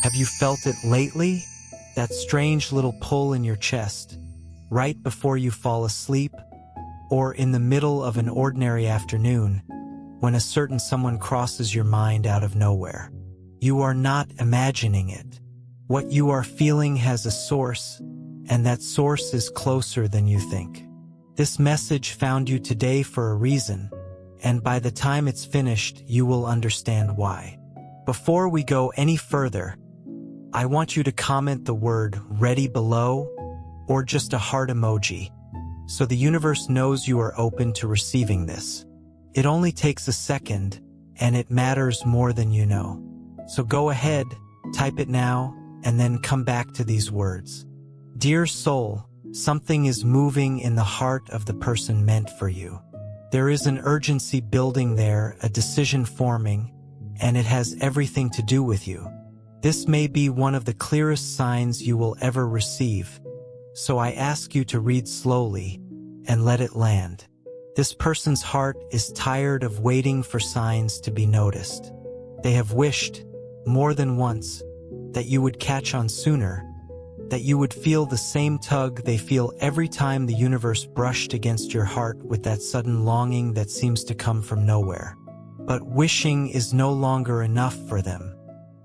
Have you felt it lately? That strange little pull in your chest, right before you fall asleep, or in the middle of an ordinary afternoon, when a certain someone crosses your mind out of nowhere. You are not imagining it. What you are feeling has a source, and that source is closer than you think. This message found you today for a reason, and by the time it's finished, you will understand why. Before we go any further, I want you to comment the word "ready" below, or just a heart emoji, so the universe knows you are open to receiving this. It only takes a second, and it matters more than you know. So go ahead, type it now, and then come back to these words. Dear soul, something is moving in the heart of the person meant for you. There is an urgency building there, a decision forming, and it has everything to do with you. This may be one of the clearest signs you will ever receive, so I ask you to read slowly and let it land. This person's heart is tired of waiting for signs to be noticed. They have wished, more than once, that you would catch on sooner, that you would feel the same tug they feel every time the universe brushed against your heart with that sudden longing that seems to come from nowhere. But wishing is no longer enough for them.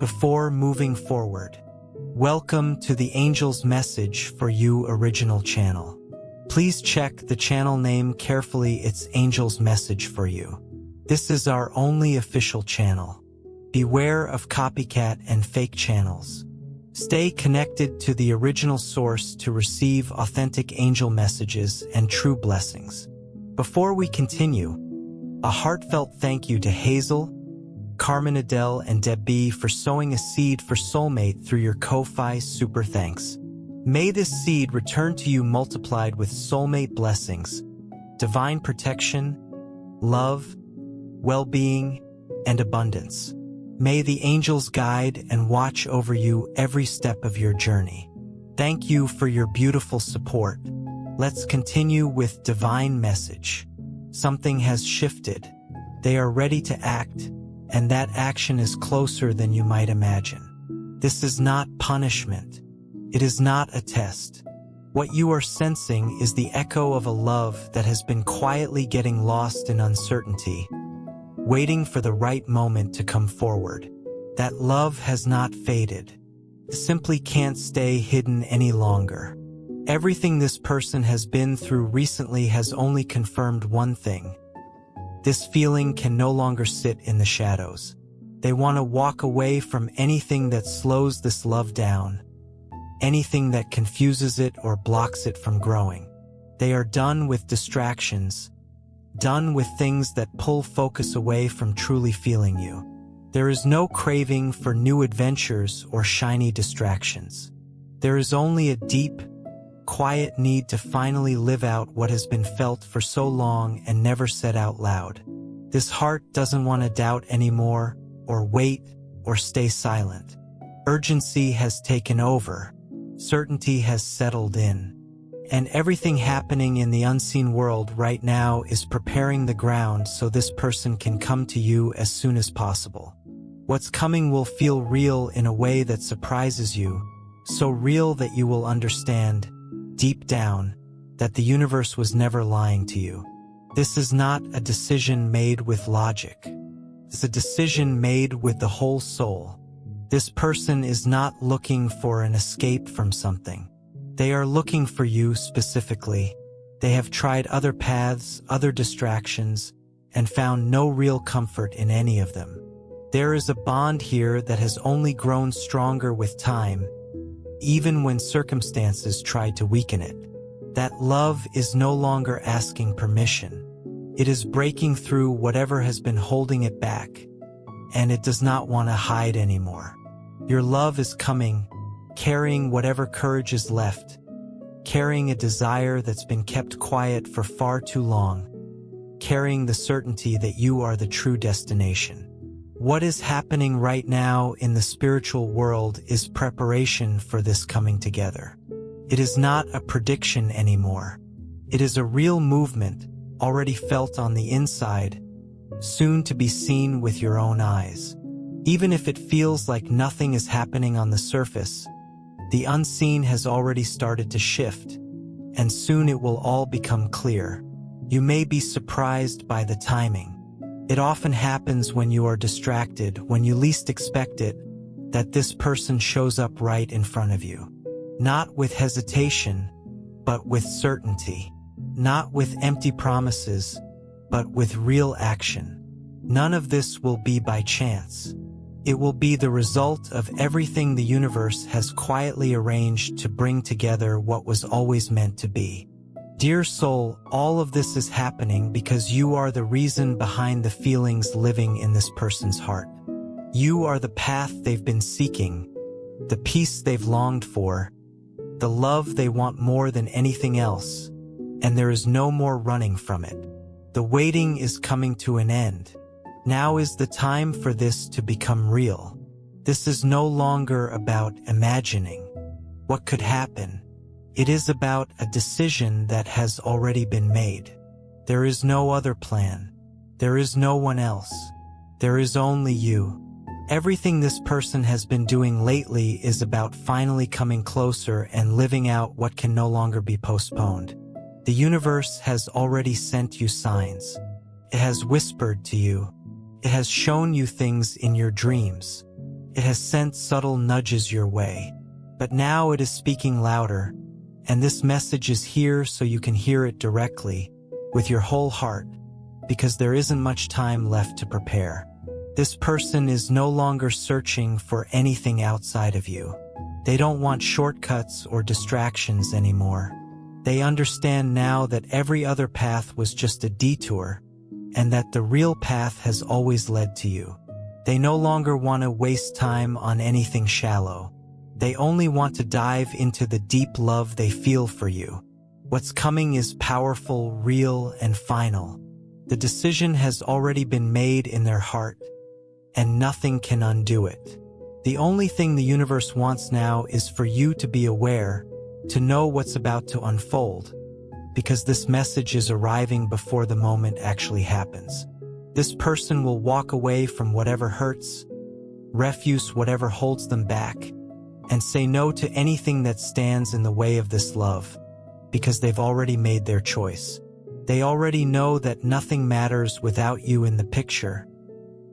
Before moving forward, welcome to the Angel's Message for You original channel. Please check the channel name carefully. It's Angel's Message for You. This is our only official channel. Beware of copycat and fake channels. Stay connected to the original source to receive authentic angel messages and true blessings. Before we continue, a heartfelt thank you to Hazel, Carmen Adele, and Debbie for sowing a seed for Soulmate through your Ko-Fi. Super thanks. May this seed return to you multiplied with soulmate blessings, divine protection, love, well-being, and abundance. May the angels guide and watch over you every step of your journey. Thank you for your beautiful support. Let's continue with divine message. Something has shifted. They are ready to act, and that action is closer than you might imagine. This is not punishment. It is not a test. What you are sensing is the echo of a love that has been quietly getting lost in uncertainty, waiting for the right moment to come forward. That love has not faded. It simply can't stay hidden any longer. Everything this person has been through recently has only confirmed one thing. This feeling can no longer sit in the shadows. They want to walk away from anything that slows this love down, anything that confuses it or blocks it from growing. They are done with distractions, done with things that pull focus away from truly feeling you. There is no craving for new adventures or shiny distractions. There is only a deep, quiet need to finally live out what has been felt for so long and never said out loud. This heart doesn't want to doubt anymore, or wait, or stay silent. Urgency has taken over. Certainty has settled in. And everything happening in the unseen world right now is preparing the ground so this person can come to you as soon as possible. What's coming will feel real in a way that surprises you, so real that you will understand, deep down, that the universe was never lying to you. This is not a decision made with logic. It's a decision made with the whole soul. This person is not looking for an escape from something. They are looking for you specifically. They have tried other paths, other distractions, and found no real comfort in any of them. There is a bond here that has only grown stronger with time, even when circumstances tried to weaken it. That love is no longer asking permission. It is breaking through whatever has been holding it back, and it does not want to hide anymore. Your love is coming, carrying whatever courage is left, carrying a desire that's been kept quiet for far too long, carrying the certainty that you are the true destination. What is happening right now in the spiritual world is preparation for this coming together. It is not a prediction anymore. It is a real movement, already felt on the inside, soon to be seen with your own eyes. Even if it feels like nothing is happening on the surface, the unseen has already started to shift, and soon it will all become clear. You may be surprised by the timing. It often happens when you are distracted, when you least expect it, that this person shows up right in front of you. Not with hesitation, but with certainty. Not with empty promises, but with real action. None of this will be by chance. It will be the result of everything the universe has quietly arranged to bring together what was always meant to be. Dear soul, all of this is happening because you are the reason behind the feelings living in this person's heart. You are the path they've been seeking, the peace they've longed for, the love they want more than anything else, and there is no more running from it. The waiting is coming to an end. Now is the time for this to become real. This is no longer about imagining what could happen. It is about a decision that has already been made. There is no other plan. There is no one else. There is only you. Everything this person has been doing lately is about finally coming closer and living out what can no longer be postponed. The universe has already sent you signs. It has whispered to you. It has shown you things in your dreams. It has sent subtle nudges your way. But now it is speaking louder, and this message is here so you can hear it directly, with your whole heart, because there isn't much time left to prepare. This person is no longer searching for anything outside of you. They don't want shortcuts or distractions anymore. They understand now that every other path was just a detour, and that the real path has always led to you. They no longer want to waste time on anything shallow. They only want to dive into the deep love they feel for you. What's coming is powerful, real, and final. The decision has already been made in their heart, and nothing can undo it. The only thing the universe wants now is for you to be aware, to know what's about to unfold, because this message is arriving before the moment actually happens. This person will walk away from whatever hurts, refuse whatever holds them back, and say no to anything that stands in the way of this love, because they've already made their choice. They already know that nothing matters without you in the picture,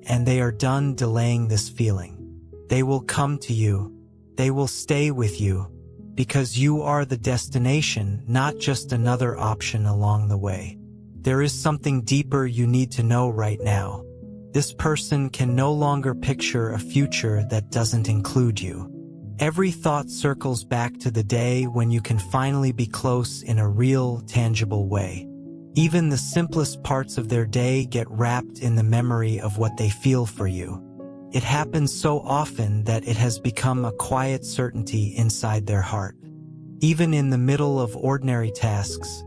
and they are done delaying this feeling. They will come to you. They will stay with you, because you are the destination, not just another option along the way. There is something deeper you need to know right now. This person can no longer picture a future that doesn't include you. Every thought circles back to the day when you can finally be close in a real, tangible way. Even the simplest parts of their day get wrapped in the memory of what they feel for you. It happens so often that it has become a quiet certainty inside their heart. Even in the middle of ordinary tasks,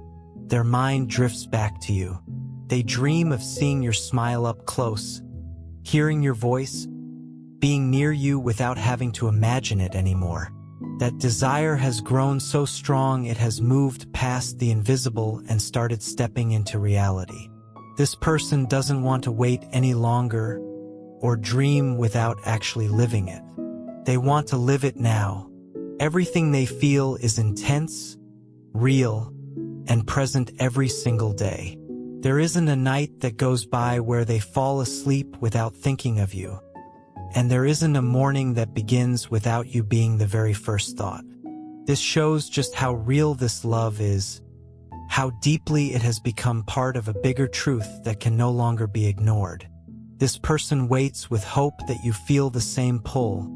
their mind drifts back to you. They dream of seeing your smile up close, hearing your voice, being near you without having to imagine it anymore. That desire has grown so strong it has moved past the invisible and started stepping into reality. This person doesn't want to wait any longer or dream without actually living it. They want to live it now. Everything they feel is intense, real, and present every single day. There isn't a night that goes by where they fall asleep without thinking of you. And there isn't a morning that begins without you being the very first thought. This shows just how real this love is, how deeply it has become part of a bigger truth that can no longer be ignored. This person waits with hope that you feel the same pull,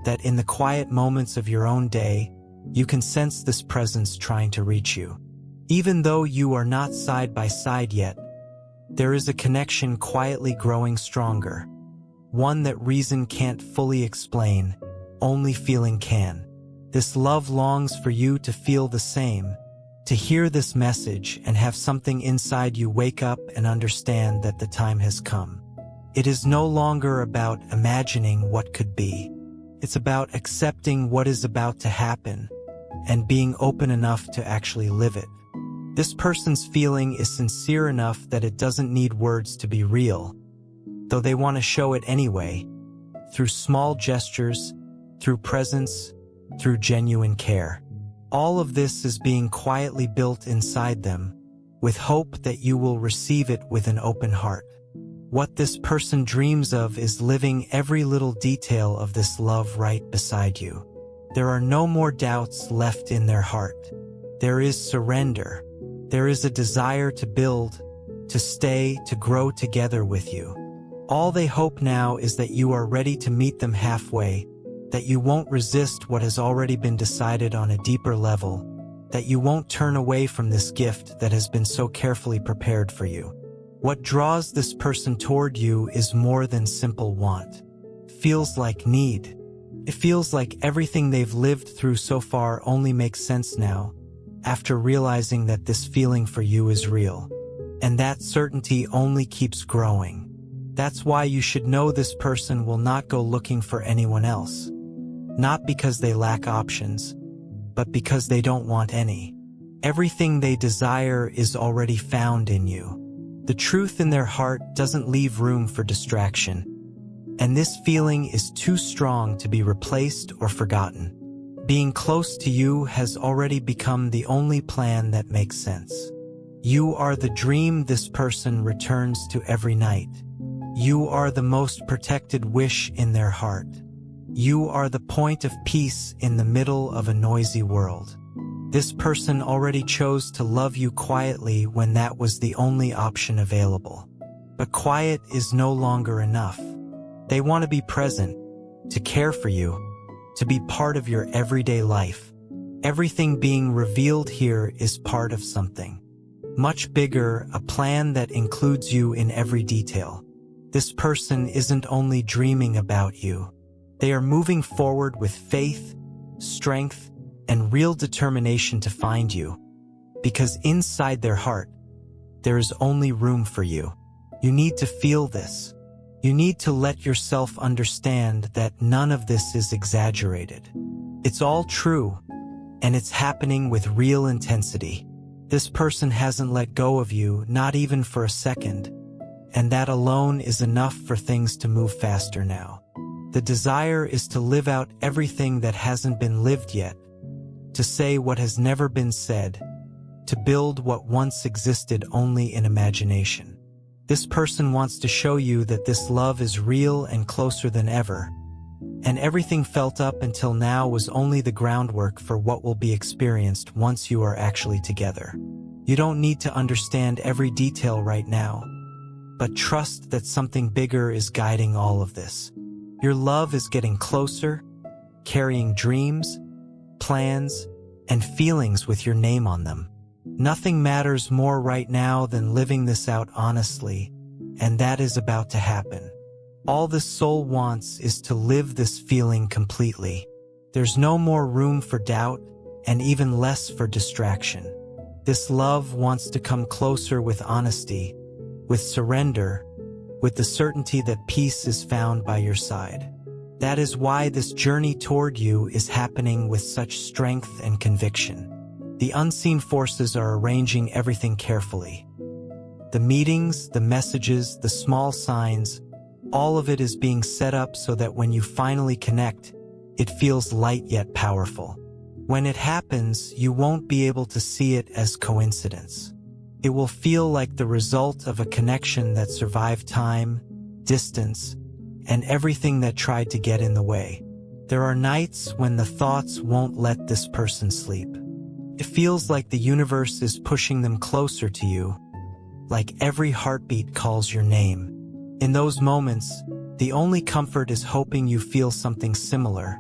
that in the quiet moments of your own day, you can sense this presence trying to reach you. Even though you are not side by side yet, there is a connection quietly growing stronger. One that reason can't fully explain, only feeling can. This love longs for you to feel the same, to hear this message and have something inside you wake up and understand that the time has come. It is no longer about imagining what could be. It's about accepting what is about to happen and being open enough to actually live it. This person's feeling is sincere enough that it doesn't need words to be real, though they want to show it anyway. through small gestures, through presence, through genuine care. All of this is being quietly built inside them, with hope that you will receive it with an open heart. What this person dreams of is living every little detail of this love right beside you. There are no more doubts left in their heart. There is surrender. There is a desire to build, to stay, to grow together with you. All they hope now is that you are ready to meet them halfway, that you won't resist what has already been decided on a deeper level, that you won't turn away from this gift that has been so carefully prepared for you. What draws this person toward you is more than simple want. It feels like need. It feels like everything they've lived through so far only makes sense now, after realizing that this feeling for you is real. And that certainty only keeps growing. That's why you should know this person will not go looking for anyone else. Not because they lack options, but because they don't want any. Everything they desire is already found in you. The truth in their heart doesn't leave room for distraction. And this feeling is too strong to be replaced or forgotten. Being close to you has already become the only plan that makes sense. You are the dream this person returns to every night. You are the most protected wish in their heart. You are the point of peace in the middle of a noisy world. This person already chose to love you quietly when that was the only option available. But quiet is no longer enough. They want to be present, to care for you, to be part of your everyday life. Everything being revealed here is part of something much bigger, a plan that includes you in every detail. This person isn't only dreaming about you. They are moving forward with faith, strength, and real determination to find you. Because inside their heart, there is only room for you. You need to feel this. You need to let yourself understand that none of this is exaggerated. It's all true, and it's happening with real intensity. This person hasn't let go of you, not even for a second. And that alone is enough for things to move faster now. The desire is to live out everything that hasn't been lived yet, to say what has never been said, to build what once existed only in imagination. This person wants to show you that this love is real and closer than ever, and everything felt up until now was only the groundwork for what will be experienced once you are actually together. You don't need to understand every detail right now, but trust that something bigger is guiding all of this. Your love is getting closer, carrying dreams, plans, and feelings with your name on them. Nothing matters more right now than living this out honestly, and that is about to happen. All this soul wants is to live this feeling completely. There's no more room for doubt, and even less for distraction. This love wants to come closer with honesty, with surrender, with the certainty that peace is found by your side. That is why this journey toward you is happening with such strength and conviction. The unseen forces are arranging everything carefully. The meetings, the messages, the small signs, all of it is being set up so that when you finally connect, it feels light yet powerful. When it happens, you won't be able to see it as coincidence. It will feel like the result of a connection that survived time, distance, and everything that tried to get in the way. There are nights when the thoughts won't let this person sleep. It feels like the universe is pushing them closer to you, like every heartbeat calls your name. In those moments, the only comfort is hoping you feel something similar,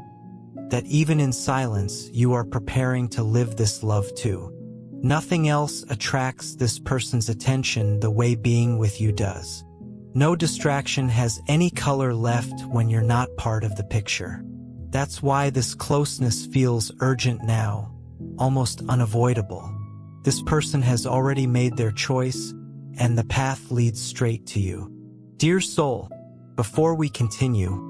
that even in silence, you are preparing to live this love too. Nothing else attracts this person's attention the way being with you does. No distraction has any color left when you're not part of the picture. That's why this closeness feels urgent now, almost unavoidable. This person has already made their choice, and the path leads straight to you. Dear soul, before we continue,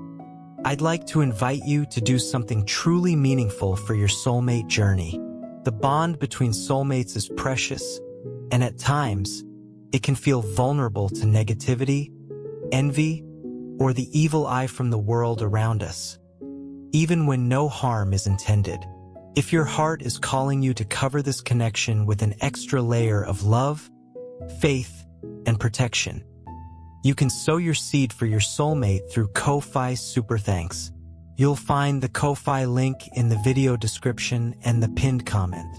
I'd like to invite you to do something truly meaningful for your soulmate journey. The bond between soulmates is precious, and at times, it can feel vulnerable to negativity, envy, or the evil eye from the world around us, even when no harm is intended. If your heart is calling you to cover this connection with an extra layer of love, faith, and protection, you can sow your seed for your soulmate through Ko-Fi Super Thanks. You'll find the Ko-Fi link in the video description and the pinned comment.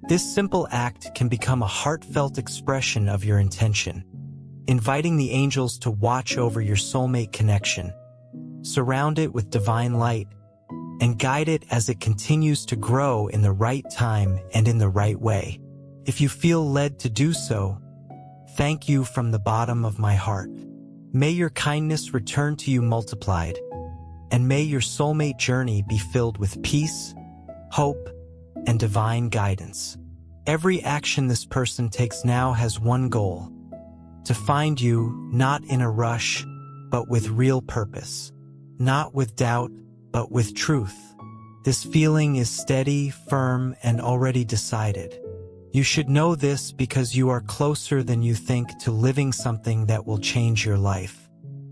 This simple act can become a heartfelt expression of your intention, inviting the angels to watch over your soulmate connection, surround it with divine light, and guide it as it continues to grow in the right time and in the right way. If you feel led to do so, thank you from the bottom of my heart. May your kindness return to you multiplied, and may your soulmate journey be filled with peace, hope, and divine guidance. Every action this person takes now has one goal: to find you, not in a rush, but with real purpose. Not with doubt, but with truth. This feeling is steady, firm, and already decided. You should know this because you are closer than you think to living something that will change your life.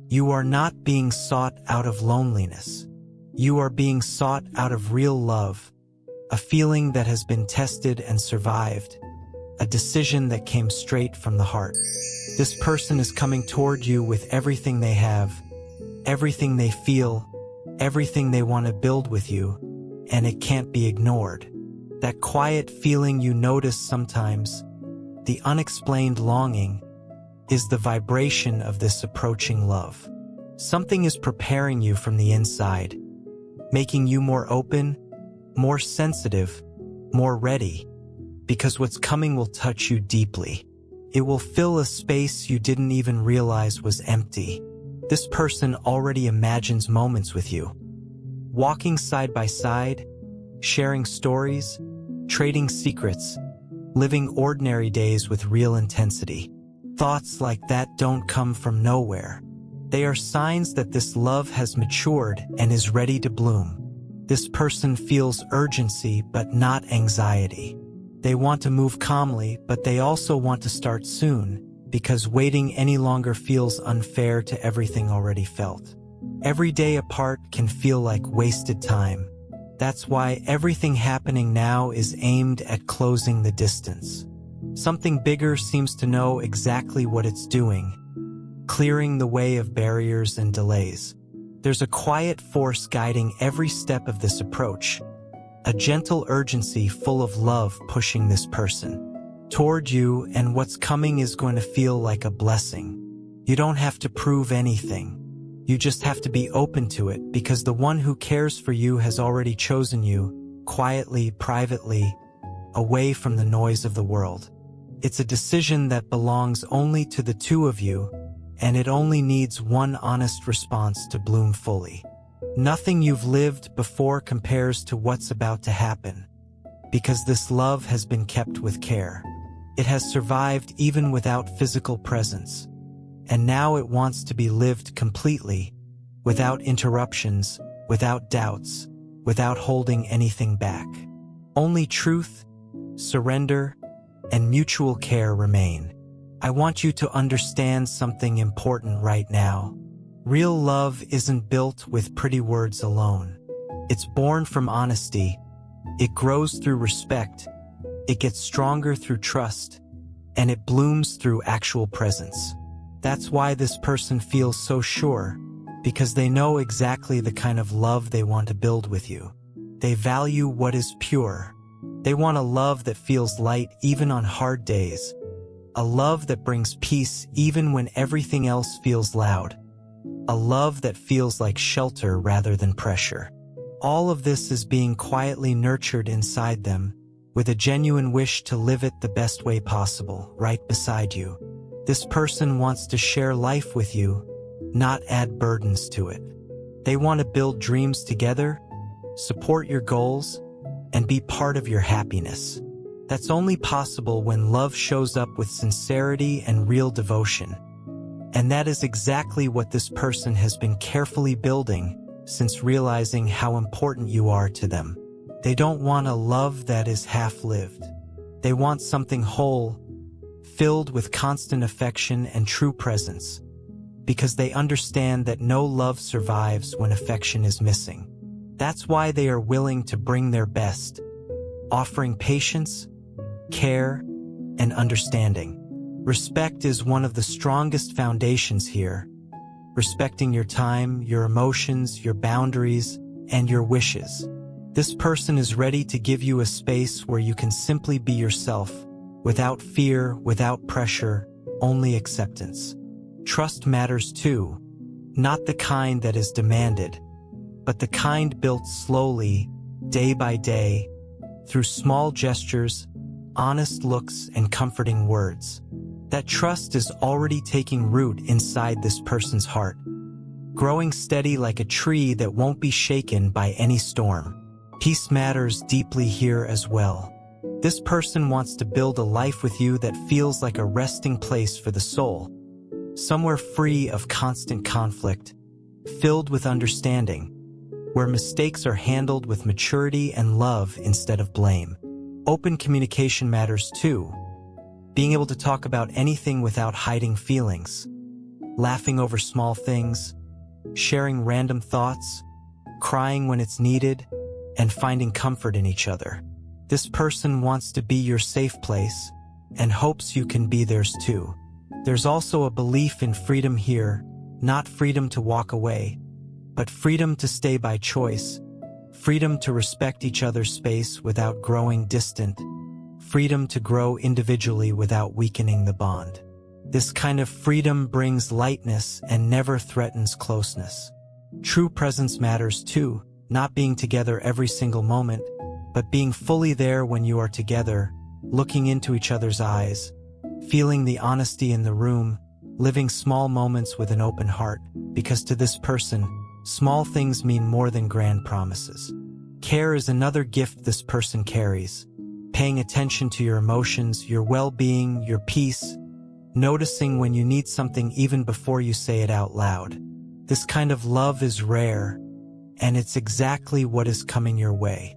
You are not being sought out of loneliness. You are being sought out of real love, a feeling that has been tested and survived, a decision that came straight from the heart. This person is coming toward you with everything they have, everything they feel, everything they want to build with you, and it can't be ignored. That quiet feeling you notice sometimes, the unexplained longing, is the vibration of this approaching love. Something is preparing you from the inside, making you more open, more sensitive, more ready, because what's coming will touch you deeply. It will fill a space you didn't even realize was empty. This person already imagines moments with you, walking side by side, sharing stories, trading secrets, living ordinary days with real intensity. Thoughts like that don't come from nowhere. They are signs that this love has matured and is ready to bloom. This person feels urgency but not anxiety. They want to move calmly, but they also want to start soon, because waiting any longer feels unfair to everything already felt. Every day apart can feel like wasted time. That's why everything happening now is aimed at closing the distance. Something bigger seems to know exactly what it's doing, clearing the way of barriers and delays. There's a quiet force guiding every step of this approach, a gentle urgency full of love pushing this person toward you, and what's coming is going to feel like a blessing. You don't have to prove anything. You just have to be open to it, because the one who cares for you has already chosen you, quietly, privately, away from the noise of the world. It's a decision that belongs only to the two of you, and it only needs one honest response to bloom fully. Nothing you've lived before compares to what's about to happen, because this love has been kept with care. It has survived even without physical presence, and now it wants to be lived completely, without interruptions, without doubts, without holding anything back. Only truth, surrender, and mutual care remain. I want you to understand something important right now. Real love isn't built with pretty words alone. It's born from honesty. It grows through respect. It gets stronger through trust. And it blooms through actual presence. That's why this person feels so sure, because they know exactly the kind of love they want to build with you. They value what is pure. They want a love that feels light even on hard days. A love that brings peace even when everything else feels loud. A love that feels like shelter rather than pressure. All of this is being quietly nurtured inside them, with a genuine wish to live it the best way possible, right beside you. This person wants to share life with you, not add burdens to it. They want to build dreams together, support your goals, and be part of your happiness. That's only possible when love shows up with sincerity and real devotion. And that is exactly what this person has been carefully building since realizing how important you are to them. They don't want a love that is half-lived. They want something whole, filled with constant affection and true presence. because they understand that no love survives when affection is missing. That's why they are willing to bring their best, offering patience, care, and understanding. Respect is one of the strongest foundations here, respecting your time, your emotions, your boundaries, and your wishes. This person is ready to give you a space where you can simply be yourself, without fear, without pressure, only acceptance. Trust matters too, not the kind that is demanded, but the kind built slowly, day by day, through small gestures, honest looks, and comforting words. That trust is already taking root inside this person's heart, growing steady like a tree that won't be shaken by any storm. Peace matters deeply here as well. This person wants to build a life with you that feels like a resting place for the soul, somewhere free of constant conflict, filled with understanding, where mistakes are handled with maturity and love instead of blame. Open communication matters too, being able to talk about anything without hiding feelings, laughing over small things, sharing random thoughts, crying when it's needed, and finding comfort in each other. This person wants to be your safe place and hopes you can be theirs too. There's also a belief in freedom here, not freedom to walk away, but freedom to stay by choice, freedom to respect each other's space without growing distant, freedom to grow individually without weakening the bond. This kind of freedom brings lightness and never threatens closeness. True presence matters too, not being together every single moment, but being fully there when you are together, looking into each other's eyes, feeling the honesty in the room, living small moments with an open heart, because to this person, small things mean more than grand promises. Care is another gift this person carries, paying attention to your emotions, your well-being, your peace, noticing when you need something even before you say it out loud. This kind of love is rare, and it's exactly what is coming your way.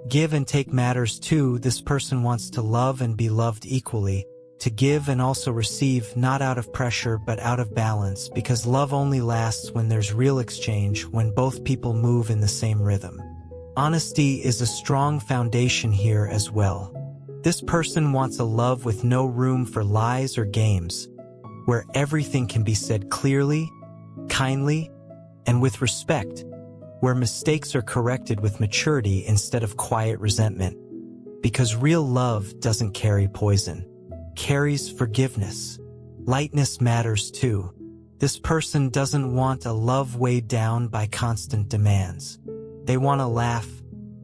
Give and take matters too. This person wants to love and be loved equally, to give and also receive, not out of pressure but out of balance, because love only lasts when there's real exchange, when both people move in the same rhythm. Honesty is a strong foundation here as well. This person wants a love with no room for lies or games, where everything can be said clearly, kindly, and with respect, where mistakes are corrected with maturity instead of quiet resentment. Because real love doesn't carry poison, carries forgiveness. Lightness matters too. This person doesn't want a love weighed down by constant demands. They want to laugh,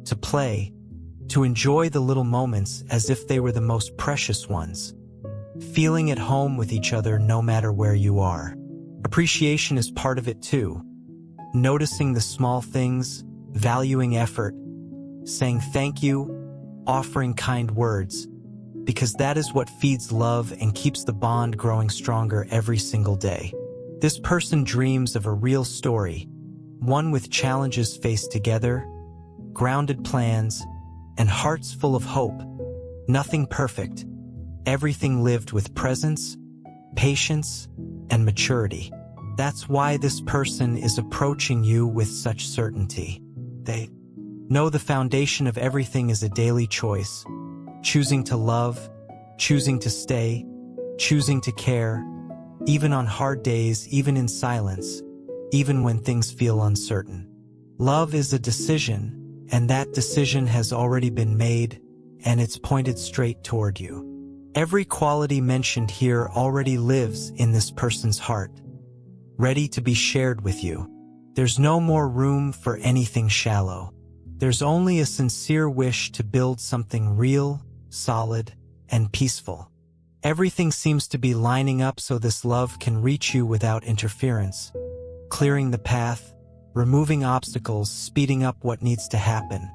to play, to enjoy the little moments as if they were the most precious ones, feeling at home with each other no matter where you are. Appreciation is part of it too. Noticing the small things, valuing effort, saying thank you, offering kind words, because that is what feeds love and keeps the bond growing stronger every single day. This person dreams of a real story, one with challenges faced together, grounded plans, and hearts full of hope. Nothing perfect, everything lived with presence, patience, and maturity. That's why this person is approaching you with such certainty. They know the foundation of everything is a daily choice, choosing to love, choosing to stay, choosing to care, even on hard days, even in silence, even when things feel uncertain. Love is a decision, and that decision has already been made, and it's pointed straight toward you. Every quality mentioned here already lives in this person's heart, ready to be shared with you. There's no more room for anything shallow. There's only a sincere wish to build something real, solid, and peaceful. Everything seems to be lining up so this love can reach you without interference, clearing the path, removing obstacles, speeding up what needs to happen,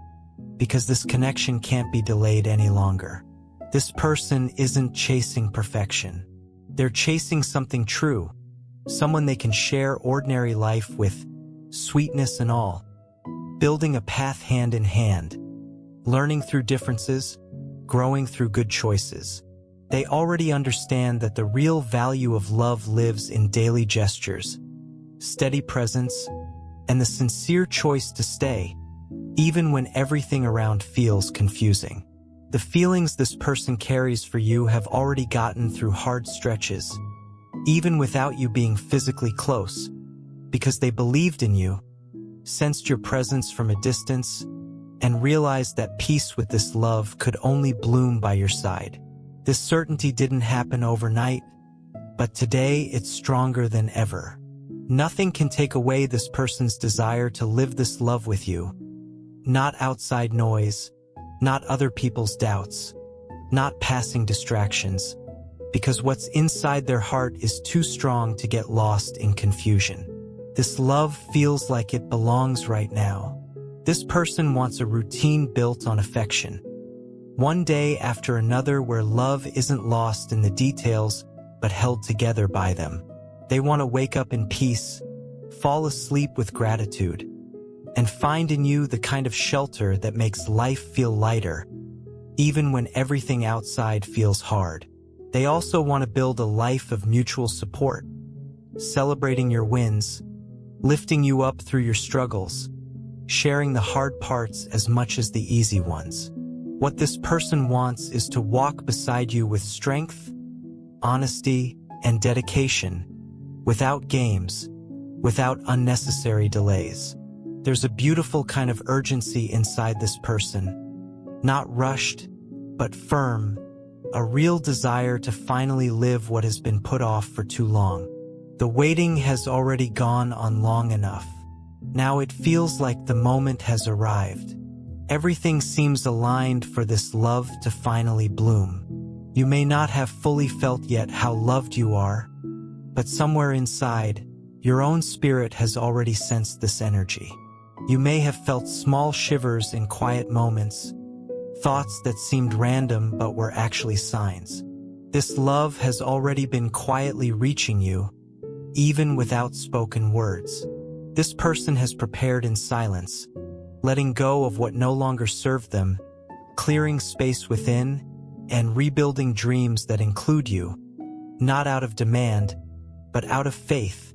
because this connection can't be delayed any longer. This person isn't chasing perfection. They're chasing something true, someone they can share ordinary life with, sweetness and all, building a path hand in hand, learning through differences, growing through good choices. They already understand that the real value of love lives in daily gestures, steady presence, and the sincere choice to stay, even when everything around feels confusing. The feelings this person carries for you have already gotten through hard stretches, even without you being physically close, because they believed in you, sensed your presence from a distance, and realized that peace with this love could only bloom by your side. This certainty didn't happen overnight, but today it's stronger than ever. Nothing can take away this person's desire to live this love with you. Not outside noise, not other people's doubts, not passing distractions, because what's inside their heart is too strong to get lost in confusion. This love feels like it belongs right now. This person wants a routine built on affection. One day after another where love isn't lost in the details but held together by them. They want to wake up in peace, fall asleep with gratitude, and find in you the kind of shelter that makes life feel lighter, even when everything outside feels hard. They also want to build a life of mutual support, celebrating your wins, lifting you up through your struggles, sharing the hard parts as much as the easy ones. What this person wants is to walk beside you with strength, honesty, and dedication, without games, without unnecessary delays. There's a beautiful kind of urgency inside this person, not rushed, but firm, a real desire to finally live what has been put off for too long. The waiting has already gone on long enough. Now it feels like the moment has arrived. Everything seems aligned for this love to finally bloom. You may not have fully felt yet how loved you are, but somewhere inside, your own spirit has already sensed this energy. You may have felt small shivers in quiet moments, thoughts that seemed random but were actually signs. This love has already been quietly reaching you, even without spoken words. This person has prepared in silence, letting go of what no longer served them, clearing space within, and rebuilding dreams that include you, not out of demand, but out of faith,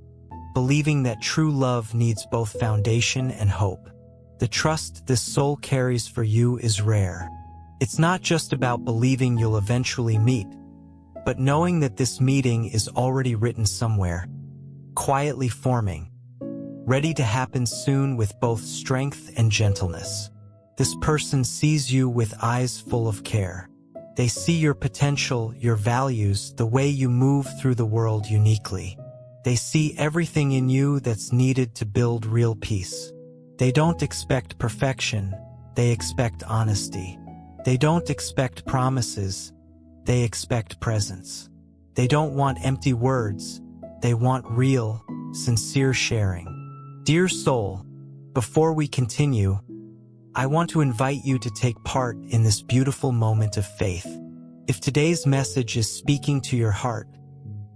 believing that true love needs both foundation and hope. The trust this soul carries for you is rare. It's not just about believing you'll eventually meet, but knowing that this meeting is already written somewhere, quietly forming, ready to happen soon with both strength and gentleness. This person sees you with eyes full of care. They see your potential, your values, the way you move through the world uniquely. They see everything in you that's needed to build real peace. They don't expect perfection, they expect honesty. They don't expect promises, they expect presence. They don't want empty words, they want real, sincere sharing. Dear soul, before we continue, I want to invite you to take part in this beautiful moment of faith. If today's message is speaking to your heart,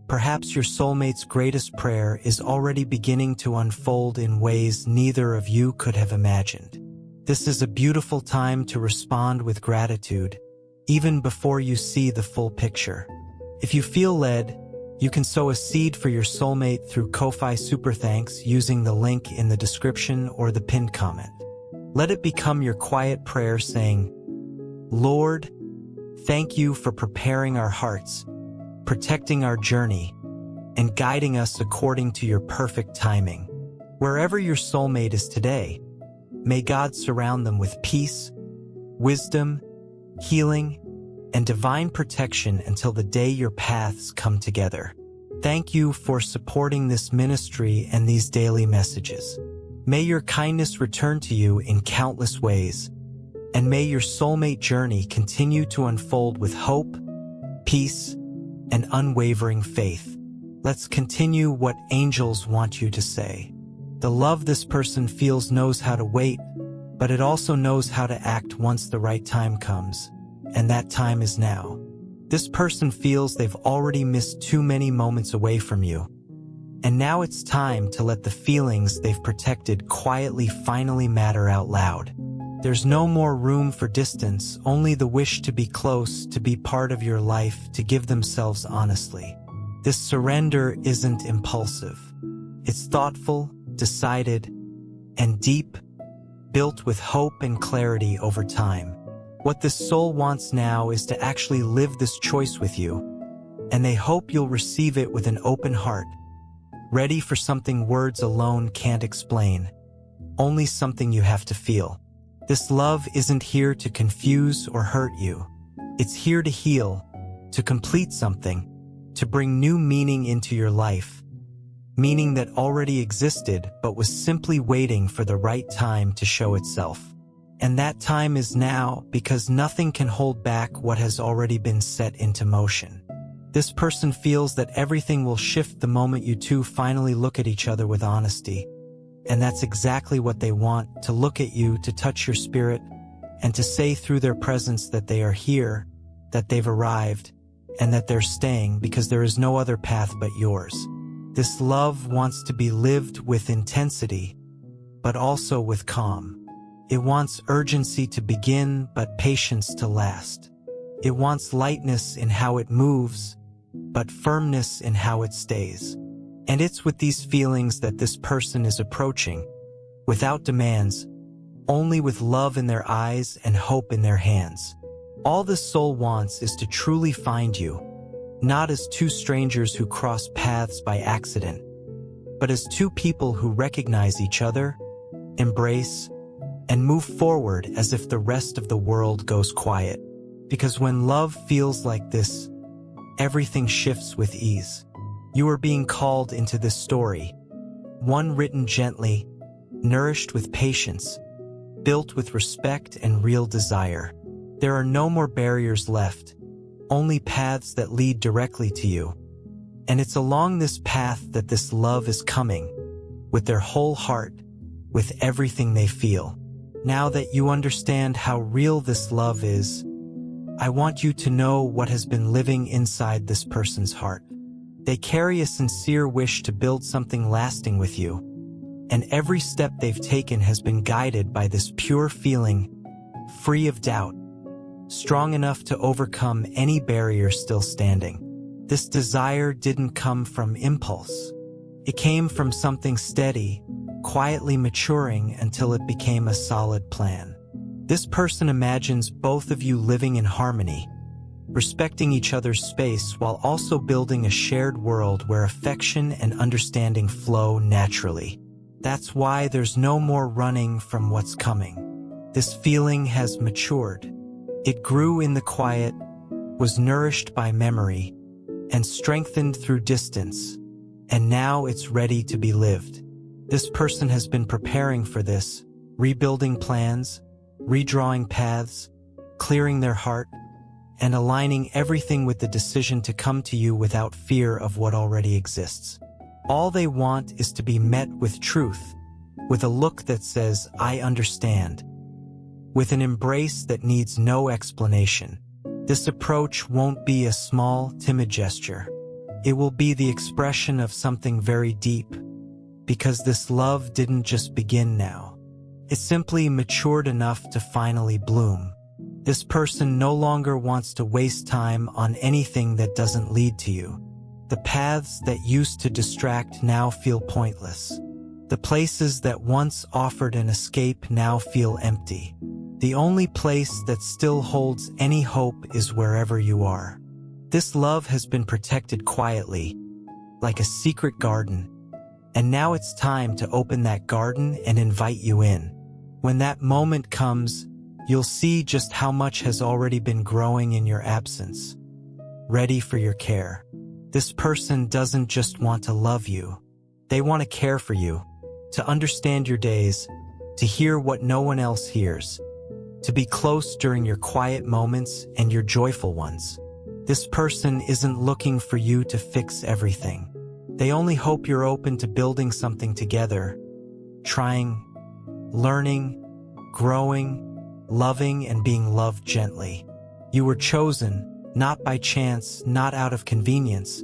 perhaps your soulmate's greatest prayer is already beginning to unfold in ways neither of you could have imagined. This is a beautiful time to respond with gratitude, even before you see the full picture. If you feel led, you can sow a seed for your soulmate through Ko-Fi Super Thanks using the link in the description or the pinned comment. Let it become your quiet prayer saying, Lord, thank you for preparing our hearts, protecting our journey, and guiding us according to your perfect timing. Wherever your soulmate is today, may God surround them with peace, wisdom, healing, and divine protection until the day your paths come together. Thank you for supporting this ministry and these daily messages. May your kindness return to you in countless ways, and may your soulmate journey continue to unfold with hope, peace, and unwavering faith. Let's continue what angels want you to say. The love this person feels knows how to wait, but it also knows how to act once the right time comes, and that time is now. This person feels they've already missed too many moments away from you, and now it's time to let the feelings they've protected quietly finally matter out loud. There's no more room for distance, only the wish to be close, to be part of your life, to give themselves honestly. This surrender isn't impulsive. It's thoughtful, decided, and deep, built with hope and clarity over time. What this soul wants now is to actually live this choice with you, and they hope you'll receive it with an open heart, ready for something words alone can't explain, only something you have to feel. This love isn't here to confuse or hurt you. It's here to heal, to complete something, to bring new meaning into your life, meaning that already existed but was simply waiting for the right time to show itself. And that time is now, because nothing can hold back what has already been set into motion. This person feels that everything will shift the moment you two finally look at each other with honesty. And that's exactly what they want, to look at you, to touch your spirit, and to say through their presence that they are here, that they've arrived, and that they're staying because there is no other path but yours. This love wants to be lived with intensity, but also with calm. It wants urgency to begin, but patience to last. It wants lightness in how it moves, but firmness in how it stays. And it's with these feelings that this person is approaching, without demands, only with love in their eyes and hope in their hands. All this soul wants is to truly find you, not as two strangers who cross paths by accident, but as two people who recognize each other, embrace, and move forward as if the rest of the world goes quiet. Because when love feels like this, everything shifts with ease. You are being called into this story, one written gently, nourished with patience, built with respect and real desire. There are no more barriers left, only paths that lead directly to you. And it's along this path that this love is coming, with their whole heart, with everything they feel. Now that you understand how real this love is, I want you to know what has been living inside this person's heart. They carry a sincere wish to build something lasting with you, and every step they've taken has been guided by this pure feeling, free of doubt, strong enough to overcome any barrier still standing. This desire didn't come from impulse. It came from something steady, quietly maturing until it became a solid plan. This person imagines both of you living in harmony, respecting each other's space while also building a shared world where affection and understanding flow naturally. That's why there's no more running from what's coming. This feeling has matured. It grew in the quiet, was nourished by memory, and strengthened through distance, and now it's ready to be lived. This person has been preparing for this, rebuilding plans, redrawing paths, clearing their heart, and aligning everything with the decision to come to you without fear of what already exists. All they want is to be met with truth, with a look that says, "I understand," with an embrace that needs no explanation. This approach won't be a small, timid gesture. It will be the expression of something very deep, because this love didn't just begin now. It simply matured enough to finally bloom. This person no longer wants to waste time on anything that doesn't lead to you. The paths that used to distract now feel pointless. The places that once offered an escape now feel empty. The only place that still holds any hope is wherever you are. This love has been protected quietly, like a secret garden, and now it's time to open that garden and invite you in. When that moment comes, you'll see just how much has already been growing in your absence, ready for your care. This person doesn't just want to love you. They want to care for you, to understand your days, to hear what no one else hears, to be close during your quiet moments and your joyful ones. This person isn't looking for you to fix everything. They only hope you're open to building something together, trying, learning, growing, loving, and being loved gently. You were chosen, not by chance, not out of convenience,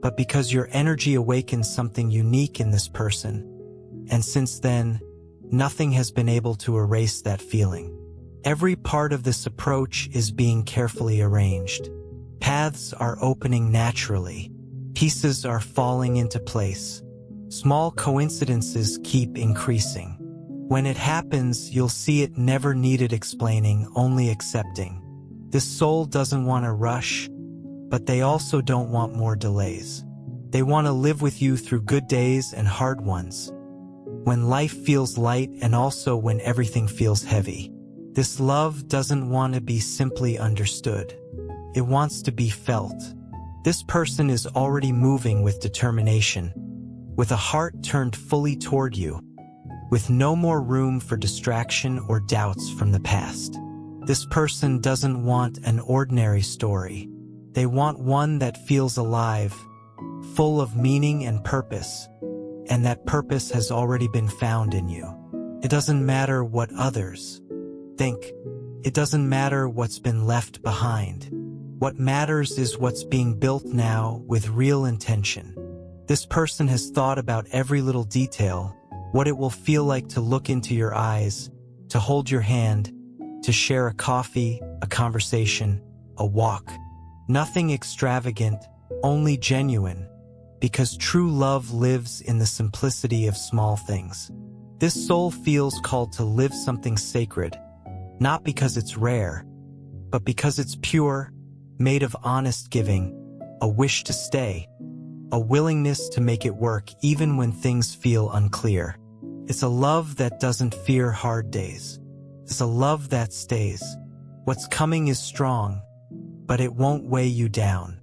but because your energy awakens something unique in this person. And since then, nothing has been able to erase that feeling. Every part of this approach is being carefully arranged. Paths are opening naturally. Pieces are falling into place. Small coincidences keep increasing. When it happens, you'll see it never needed explaining, only accepting. This soul doesn't want to rush, but they also don't want more delays. They want to live with you through good days and hard ones, when life feels light and also when everything feels heavy. This love doesn't want to be simply understood. It wants to be felt. This person is already moving with determination, with a heart turned fully toward you, with no more room for distraction or doubts from the past. This person doesn't want an ordinary story. They want one that feels alive, full of meaning and purpose, and that purpose has already been found in you. It doesn't matter what others think. It doesn't matter what's been left behind. What matters is what's being built now with real intention. This person has thought about every little detail, what it will feel like to look into your eyes, to hold your hand, to share a coffee, a conversation, a walk. Nothing extravagant, only genuine, because true love lives in the simplicity of small things. This soul feels called to live something sacred, not because it's rare, but because it's pure, made of honest giving, a wish to stay, a willingness to make it work even when things feel unclear. It's a love that doesn't fear hard days. It's a love that stays. What's coming is strong, but it won't weigh you down.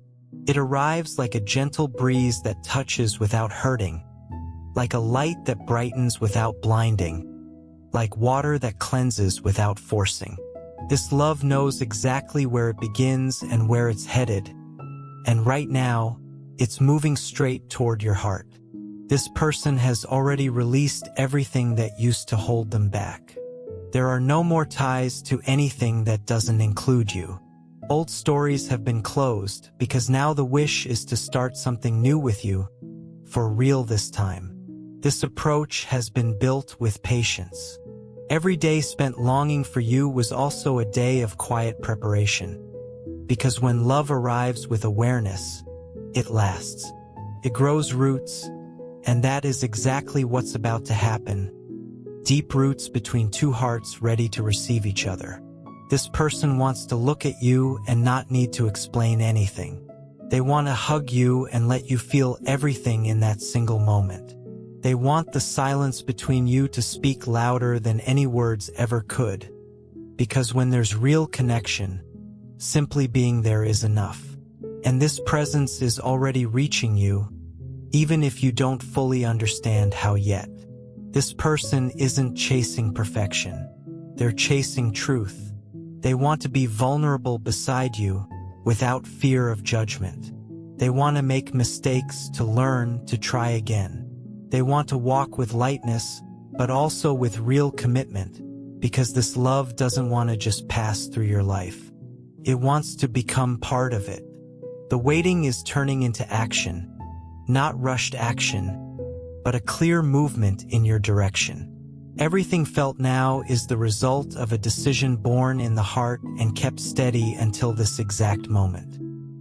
It arrives like a gentle breeze that touches without hurting, like a light that brightens without blinding, like water that cleanses without forcing. This love knows exactly where it begins and where it's headed, and right now, it's moving straight toward your heart. This person has already released everything that used to hold them back. There are no more ties to anything that doesn't include you. Old stories have been closed because now the wish is to start something new with you, for real this time. This approach has been built with patience. Every day spent longing for you was also a day of quiet preparation. Because when love arrives with awareness, it lasts. It grows roots, and that is exactly what's about to happen. Deep roots between two hearts ready to receive each other. This person wants to look at you and not need to explain anything. They want to hug you and let you feel everything in that single moment. They want the silence between you to speak louder than any words ever could. Because when there's real connection, simply being there is enough. And this presence is already reaching you, even if you don't fully understand how yet. This person isn't chasing perfection. They're chasing truth. They want to be vulnerable beside you without fear of judgment. They want to make mistakes, to learn, to try again. They want to walk with lightness, but also with real commitment, because this love doesn't want to just pass through your life. It wants to become part of it. The waiting is turning into action, not rushed action, but a clear movement in your direction. Everything felt now is the result of a decision born in the heart and kept steady until this exact moment.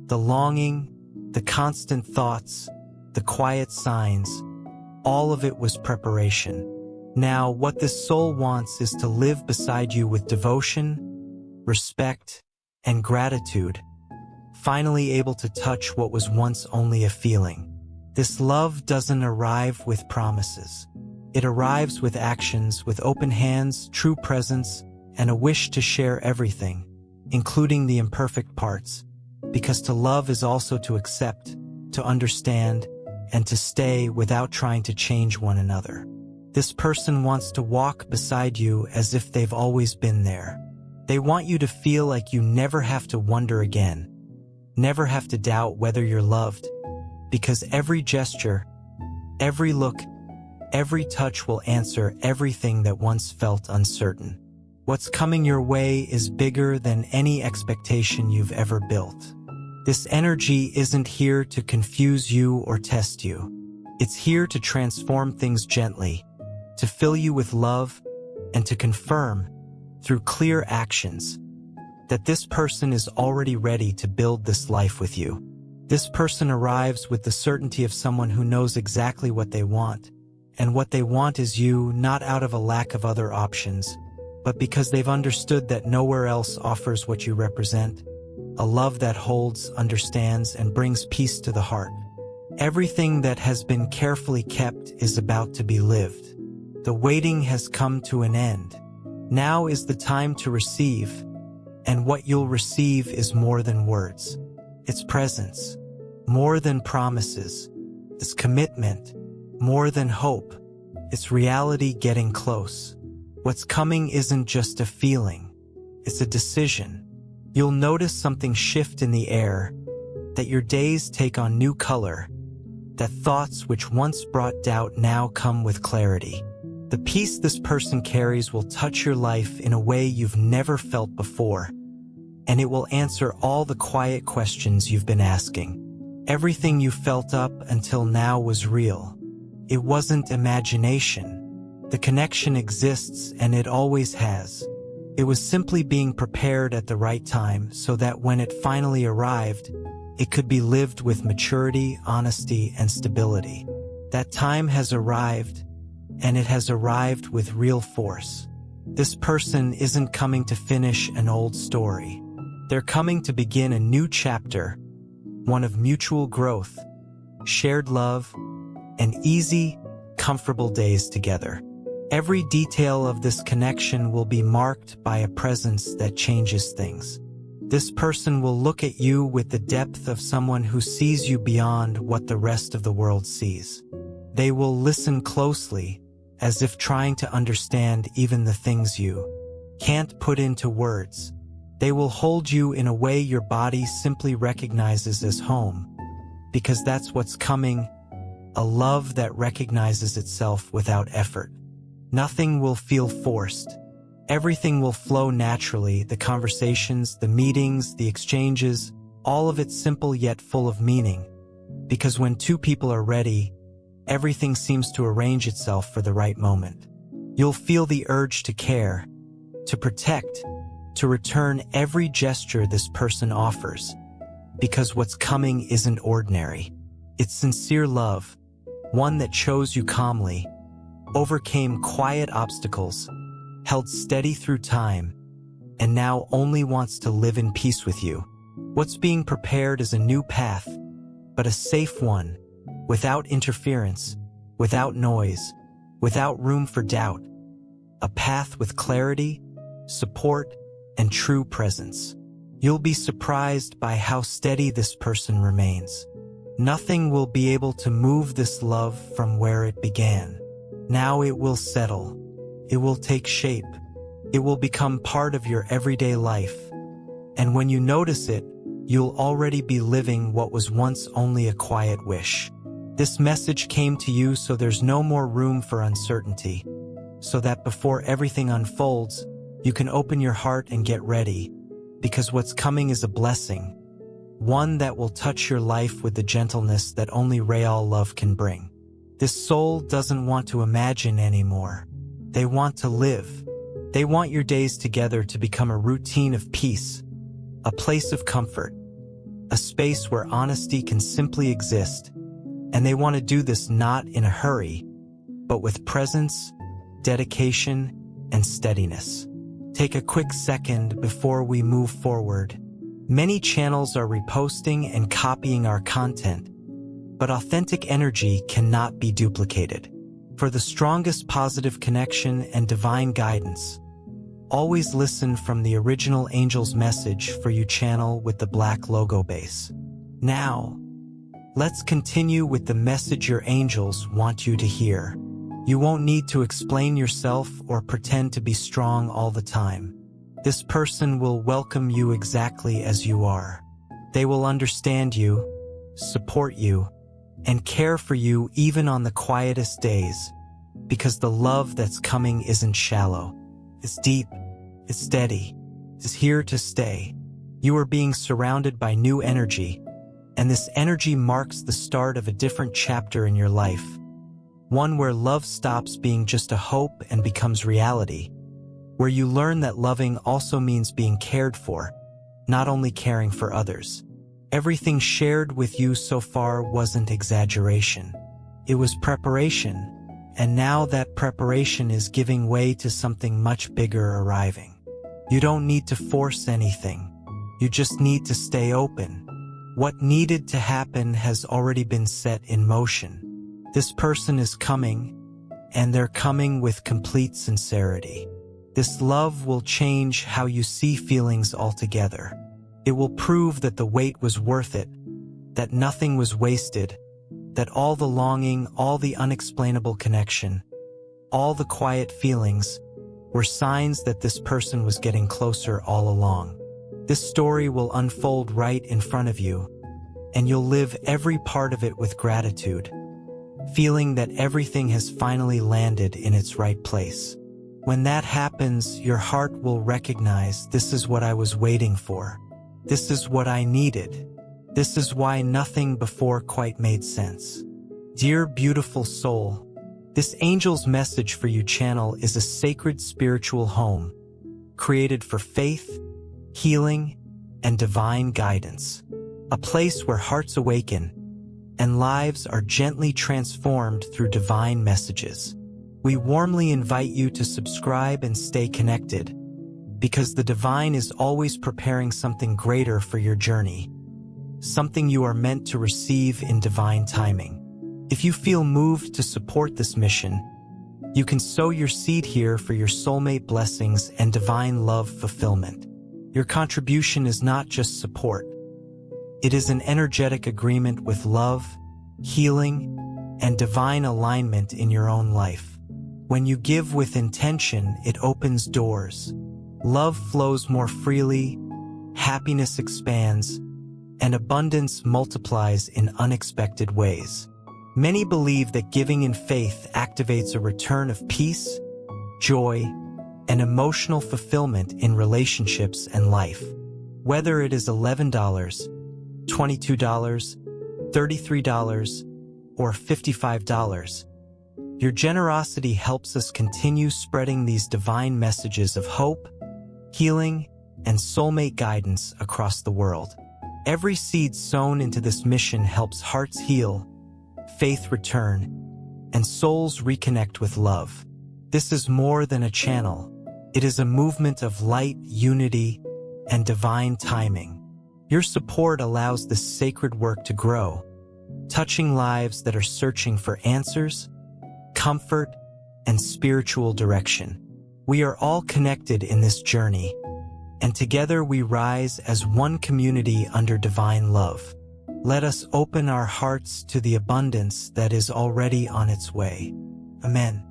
The longing, the constant thoughts, the quiet signs, all of it was preparation. Now, what this soul wants is to live beside you with devotion, respect, and gratitude, finally able to touch what was once only a feeling. This love doesn't arrive with promises. It arrives with actions, with open hands, true presence, and a wish to share everything, including the imperfect parts, because to love is also to accept, to understand, and to stay without trying to change one another. This person wants to walk beside you as if they've always been there. They want you to feel like you never have to wonder again, never have to doubt whether you're loved, because every gesture, every look, every touch will answer everything that once felt uncertain. What's coming your way is bigger than any expectation you've ever built. This energy isn't here to confuse you or test you. It's here to transform things gently, to fill you with love, and to confirm, through clear actions, that this person is already ready to build this life with you. This person arrives with the certainty of someone who knows exactly what they want, and what they want is you, not out of a lack of other options, but because they've understood that nowhere else offers what you represent, a love that holds, understands, and brings peace to the heart. Everything that has been carefully kept is about to be lived. The waiting has come to an end. Now is the time to receive, and what you'll receive is more than words. It's presence, more than promises. It's commitment, more than hope. It's reality getting close. What's coming isn't just a feeling, it's a decision. You'll notice something shift in the air, that your days take on new color, that thoughts which once brought doubt now come with clarity. The peace this person carries will touch your life in a way you've never felt before, and it will answer all the quiet questions you've been asking. Everything you felt up until now was real. It wasn't imagination. The connection exists, and it always has. It was simply being prepared at the right time so that when it finally arrived, it could be lived with maturity, honesty, and stability. That time has arrived, and it has arrived with real force. This person isn't coming to finish an old story. They're coming to begin a new chapter, one of mutual growth, shared love, and easy, comfortable days together. Every detail of this connection will be marked by a presence that changes things. This person will look at you with the depth of someone who sees you beyond what the rest of the world sees. They will listen closely, as if trying to understand even the things you can't put into words. They will hold you in a way your body simply recognizes as home, because that's what's coming, a love that recognizes itself without effort. Nothing will feel forced. Everything will flow naturally, the conversations, the meetings, the exchanges, all of it simple yet full of meaning. Because when two people are ready, everything seems to arrange itself for the right moment. You'll feel the urge to care, to protect, to return every gesture this person offers. Because what's coming isn't ordinary. It's sincere love, one that chose you calmly, overcame quiet obstacles, held steady through time, and now only wants to live in peace with you. What's being prepared is a new path, but a safe one, without interference, without noise, without room for doubt. A path with clarity, support, and true presence. You'll be surprised by how steady this person remains. Nothing will be able to move this love from where it began. Now it will settle. It will take shape. It will become part of your everyday life. And when you notice it, you'll already be living what was once only a quiet wish. This message came to you so there's no more room for uncertainty, so that before everything unfolds, you can open your heart and get ready, because what's coming is a blessing, one that will touch your life with the gentleness that only real love can bring. This soul doesn't want to imagine anymore. They want to live. They want your days together to become a routine of peace, a place of comfort, a space where honesty can simply exist. And they want to do this not in a hurry, but with presence, dedication, and steadiness. Take a quick second before we move forward. Many channels are reposting and copying our content, but authentic energy cannot be duplicated. For the strongest positive connection and divine guidance, always listen from the original Angel's Message for You channel with the black logo base. Now, let's continue with the message your angels want you to hear. You won't need to explain yourself or pretend to be strong all the time. This person will welcome you exactly as you are. They will understand you, support you, and care for you even on the quietest days, because the love that's coming isn't shallow. It's deep, it's steady, it's here to stay. You are being surrounded by new energy, and this energy marks the start of a different chapter in your life. one where love stops being just a hope and becomes reality, where you learn that loving also means being cared for, not only caring for others. Everything shared with you so far wasn't exaggeration. It was preparation, and now that preparation is giving way to something much bigger arriving. You don't need to force anything. You just need to stay open. What needed to happen has already been set in motion. This person is coming, and they're coming with complete sincerity. This love will change how you see feelings altogether. It will prove that the wait was worth it, that nothing was wasted, that all the longing, all the unexplainable connection, all the quiet feelings were signs that this person was getting closer all along. This story will unfold right in front of you, and you'll live every part of it with gratitude, feeling that everything has finally landed in its right place. When that happens, your heart will recognize, this is what I was waiting for. This is what I needed. This is why nothing before quite made sense. Dear beautiful soul, this angel's message for you channel is a sacred spiritual home, created for faith, healing, and divine guidance. A place where hearts awaken and lives are gently transformed through divine messages. We warmly invite you to subscribe and stay connected, because the divine is always preparing something greater for your journey, something you are meant to receive in divine timing. If you feel moved to support this mission, you can sow your seed here for your soulmate blessings and divine love fulfillment. Your contribution is not just support. It is an energetic agreement with love, healing, and divine alignment in your own life. When you give with intention, it opens doors. Love flows more freely, happiness expands, and abundance multiplies in unexpected ways. Many believe that giving in faith activates a return of peace, joy, and emotional fulfillment in relationships and life. Whether it is $11, $22, $33, or $55, your generosity helps us continue spreading these divine messages of hope, healing, and soulmate guidance across the world. Every seed sown into this mission helps hearts heal, faith return, and souls reconnect with love. This is more than a channel. It is a movement of light, unity, and divine timing. Your support allows this sacred work to grow, touching lives that are searching for answers, comfort, and spiritual direction. We are all connected in this journey, and together we rise as one community under divine love. Let us open our hearts to the abundance that is already on its way. Amen.